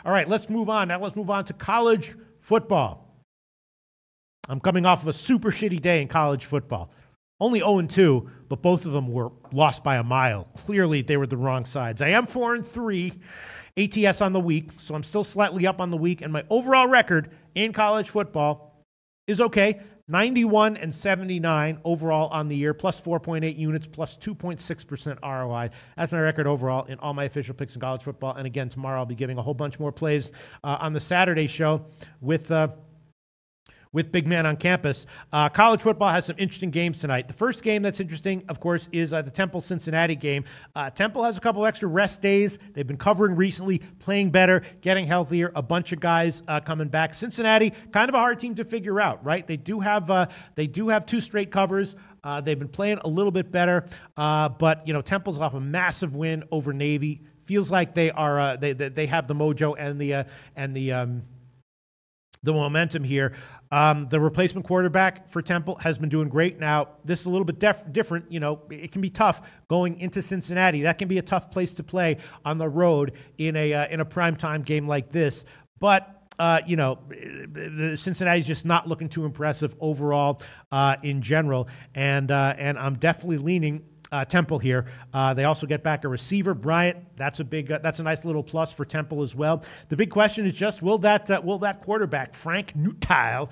All right, let's move on. Now let's move on to college football. I'm coming off of a super shitty day in college football. Only 0-2, but both of them were lost by a mile. Clearly, they were the wrong sides. I am 4-3 ATS on the week, so I'm still slightly up on the week, and my overall record in college football is okay. 91-79 overall on the year, plus 4.8 units, plus 2.6% ROI. That's my record overall in all my official picks in college football. And again, tomorrow I'll be giving a whole bunch more plays on the Saturday show with Big Man on Campus. College football has some interesting games tonight. The first game that's interesting, of course, is the Temple-Cincinnati game. Temple has a couple extra rest days. They've been covering recently, playing better, getting healthier, a bunch of guys coming back. Cincinnati, kind of a hard team to figure out, right? They do have 2 straight covers. They've been playing a little bit better, but Temple's off a massive win over Navy. Feels like they are they have the mojo and the momentum here. The replacement quarterback for Temple has been doing great. Now, this is a little bit different. It can be tough going into Cincinnati. That can be a tough place to play on the road in a primetime game like this. But Cincinnati's just not looking too impressive overall in general, and I'm definitely leaning Temple here. They also get back a receiver, Bryant. That's a nice little plus for Temple as well. The big question is just will that quarterback Frank Nutiel,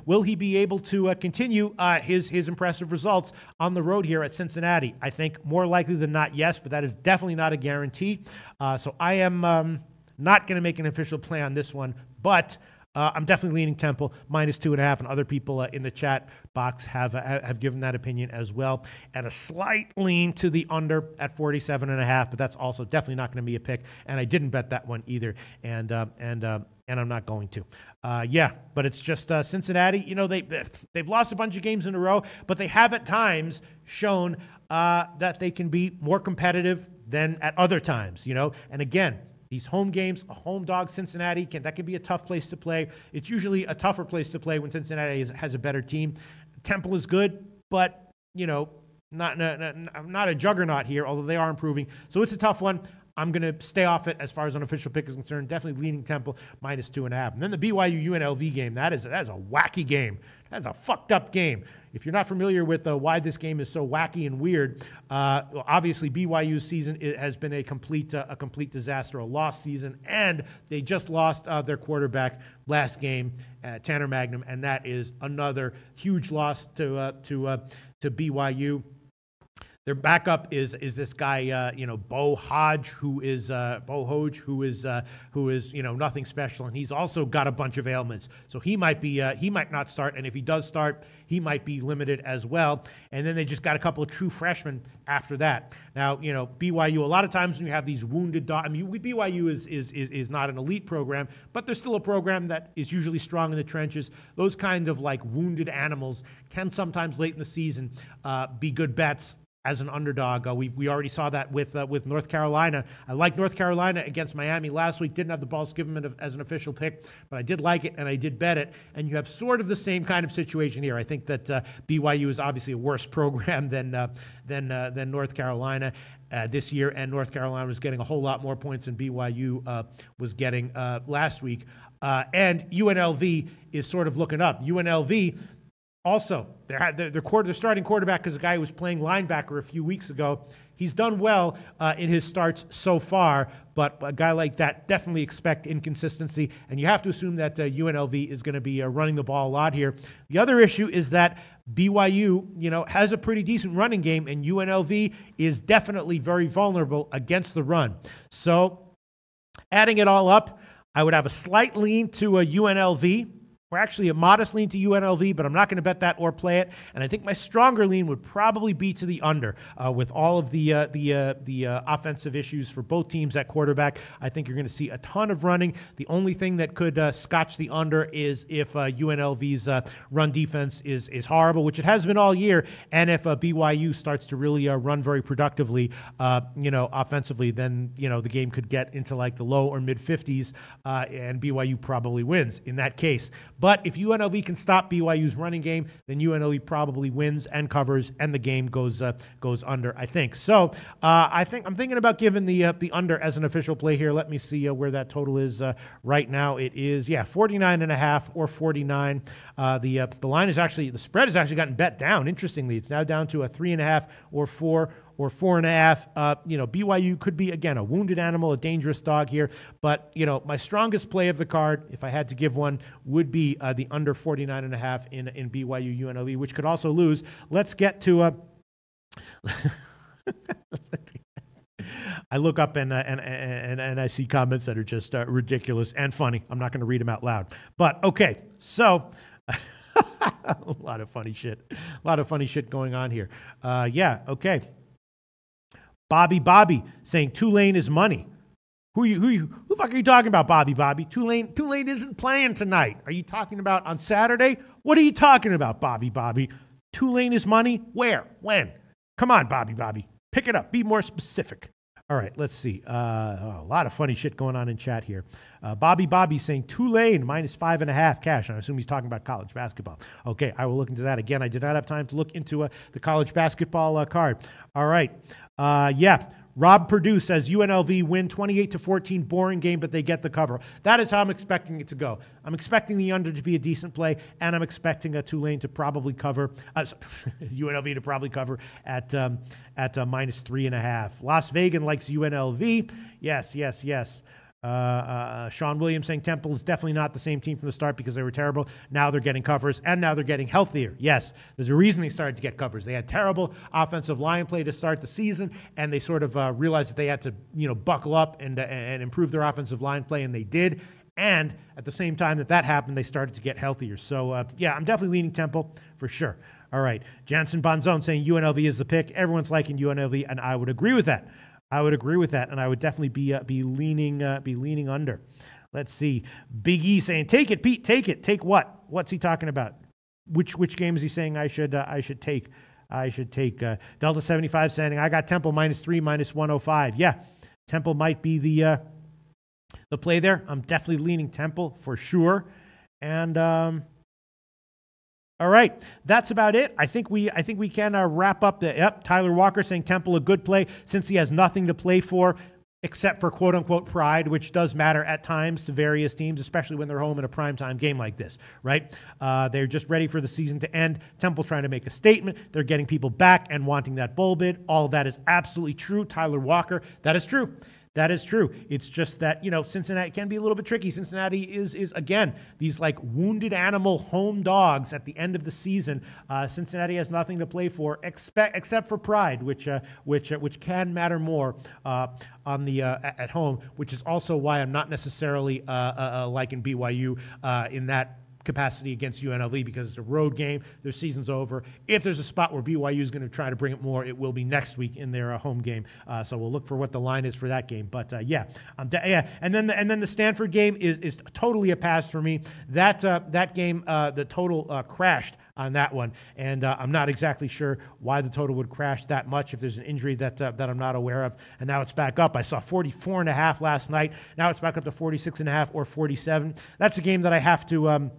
will he be able to continue his impressive results on the road here at Cincinnati? I think more likely than not, yes, but that is definitely not a guarantee. So I am not going to make an official play on this one, but I'm definitely leaning Temple -2.5, and other people in the chat box have given that opinion as well. And a slight lean to the under at 47.5, but that's also definitely not going to be a pick. And I didn't bet that one either, and I'm not going to. But it's just Cincinnati. They've lost a bunch of games in a row, but they have at times shown that they can be more competitive than at other times. And again, these home games, a home dog, Cincinnati, that can be a tough place to play. It's usually a tougher place to play when Cincinnati has a better team. Temple is good, but, not a juggernaut here, although they are improving. So it's a tough one. I'm going to stay off it as far as an official pick is concerned. Definitely leaning Temple -2.5. And then the BYU UNLV game, that is a wacky game. That's a fucked up game. If you're not familiar with why this game is so wacky and weird, obviously BYU's season has been a complete disaster, a lost season, and they just lost their quarterback last game, Tanner Magnum, and that is another huge loss to BYU. Their backup is this guy, Bo Hodge, who is nothing special, and he's also got a bunch of ailments. So he might not start, and if he does start, he might be limited as well. And then they just got a couple of true freshmen after that. Now, BYU, a lot of times when you have these wounded dogs, BYU is not an elite program, but they're still a program that is usually strong in the trenches. Those kind of like wounded animals can sometimes late in the season be good bets as an underdog. We already saw that with North Carolina. I liked North Carolina against Miami last week. Didn't have the balls given as an official pick, but I did like it and I did bet it. And you have sort of the same kind of situation here. I think that BYU is obviously a worse program than North Carolina this year, and North Carolina was getting a whole lot more points than BYU was getting last week. And UNLV is sort of looking up. UNLV. Also, their starting quarterback is a guy who was playing linebacker a few weeks ago. He's done well in his starts so far, but a guy like that, definitely expect inconsistency, and you have to assume that UNLV is going to be running the ball a lot here. The other issue is that BYU, has a pretty decent running game, and UNLV is definitely very vulnerable against the run. So, adding it all up, I would have a slight lean to UNLV. We're actually a modest lean to UNLV, but I'm not going to bet that or play it. And I think my stronger lean would probably be to the under. With all of the offensive issues for both teams at quarterback, I think you're going to see a ton of running. The only thing that could scotch the under is if UNLV's run defense is horrible, which it has been all year, and if BYU starts to really run very productively, offensively, then the game could get into like the low or mid 50s, and BYU probably wins in that case. But if UNLV can stop BYU's running game, then UNLV probably wins and covers, and the game goes under, I think. So I'm thinking about giving the under as an official play here. Let me see where that total is right now. It is 49.5 or 49. The line is actually, the spread has actually gotten bet down. Interestingly, it's now down to a 3.5 or 4 or 4.5. BYU could be, again, a wounded animal, a dangerous dog here. But, my strongest play of the card, if I had to give one, would be the under 49.5 in BYU UNLV, which could also lose. Let's get to I look up and I see comments that are just ridiculous and funny. I'm not going to read them out loud. But, okay, so a lot of funny shit. A lot of funny shit going on here. Okay. Bobby saying Tulane is money. Who the fuck are you talking about, Bobby? Tulane isn't playing tonight. Are you talking about on Saturday? What are you talking about, Bobby? Tulane is money? Where? When? Come on, Bobby. Pick it up. Be more specific. All right, let's see. A lot of funny shit going on in chat here. Bobby saying Tulane minus 5.5 cash. I assume he's talking about college basketball. Okay, I will look into that. Again, I did not have time to look into the college basketball card. All right. Rob Perdue says UNLV win 28-14, boring game, but they get the cover. That is how I'm expecting it to go. I'm expecting the under to be a decent play, and I'm expecting a Tulane to probably cover, UNLV to probably cover at minus 3.5. Las Vegas likes UNLV. Yes. Sean Williams saying Temple is definitely not the same team from the start because they were terrible. Now they're getting covers, and now they're getting healthier. Yes, there's a reason they started to get covers. They had terrible offensive line play to start the season, and they sort of realized that they had to, buckle up and improve their offensive line play, and they did. And at the same time that happened, they started to get healthier. So, I'm definitely leaning Temple for sure. All right, Jansen Bonzone saying UNLV is the pick. Everyone's liking UNLV, and I would agree with that. And I would definitely be leaning under. Let's see. Big E saying, "Take it, Pete. Take it. Take what? What's he talking about? Which game is he saying I should take? I should take Delta 75 saying I got Temple -3, -105. Yeah, Temple might be the play there. I'm definitely leaning Temple for sure. And all right, that's about it. I think we can wrap up Tyler Walker saying Temple a good play since he has nothing to play for except for quote-unquote pride, which does matter at times to various teams, especially when they're home in a primetime game like this, right? They're just ready for the season to end. Temple trying to make a statement. They're getting people back and wanting that bowl bid. All of that is absolutely true. Tyler Walker, that is true. That is true. It's just that, Cincinnati can be a little bit tricky. Cincinnati is again, these like wounded animal home dogs at the end of the season. Cincinnati has nothing to play for except for pride, which can matter more on the at home, which is also why I'm not necessarily liking BYU in that capacity against UNLV because it's a road game. Their season's over. If there's a spot where BYU is going to try to bring it more, it will be next week in their home game. So we'll look for what the line is for that game. But and then the Stanford game is totally a pass for me. That game, the total crashed on that one, and I'm not exactly sure why the total would crash that much if there's an injury that I'm not aware of. And now it's back up. I saw 44.5 last night. Now it's back up to 46.5 or 47. That's a game that I have to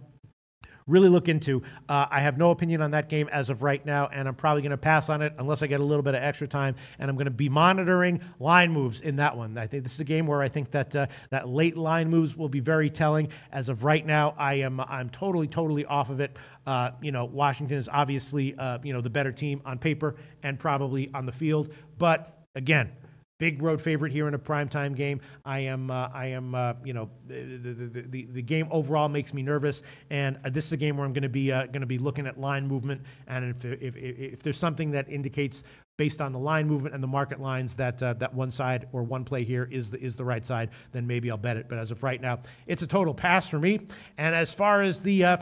really look into. I have no opinion on that game as of right now, and I'm probably going to pass on it unless I get a little bit of extra time, and I'm going to be monitoring line moves in that one. I think this is a game where I think that late line moves will be very telling. As of right now, I'm totally off of it. Washington is obviously the better team on paper and probably on the field, but again, big road favorite here in a primetime game. The game overall makes me nervous, and this is a game where I'm going to be looking at line movement, and if there's something that indicates based on the line movement and the market lines that one side or one play here is the right side, then maybe I'll bet it. But as of right now, it's a total pass for me. And as far as the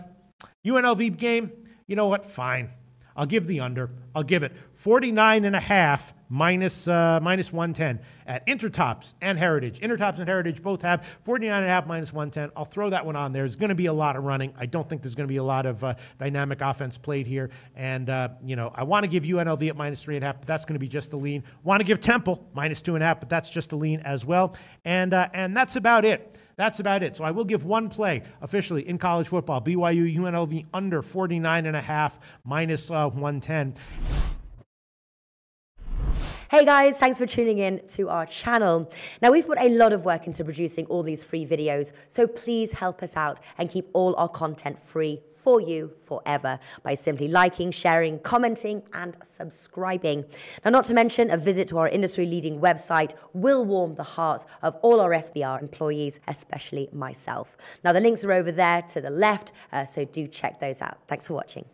UNLV game, you know what? Fine. I'll give the under. I'll give it 49.5 minus 110 at Intertops and Heritage. Intertops and Heritage both have 49.5 minus 110. I'll throw that one on there. There's going to be a lot of running. I don't think there's going to be a lot of dynamic offense played here. And, I want to give UNLV at minus 3.5, but that's going to be just a lean. Want to give Temple minus 2.5, but that's just a lean as well. And that's about it. that's about it. So I will give one play officially in college football. BYU UNLV under 49.5 minus 110. Hey guys, thanks for tuning in to our channel. Now we've put a lot of work into producing all these free videos, so please help us out and keep all our content free for you forever by simply liking, sharing, commenting, and subscribing. Now, not to mention, a visit to our industry-leading website will warm the hearts of all our SBR employees, especially myself. Now, the links are over there to the left, so do check those out. Thanks for watching.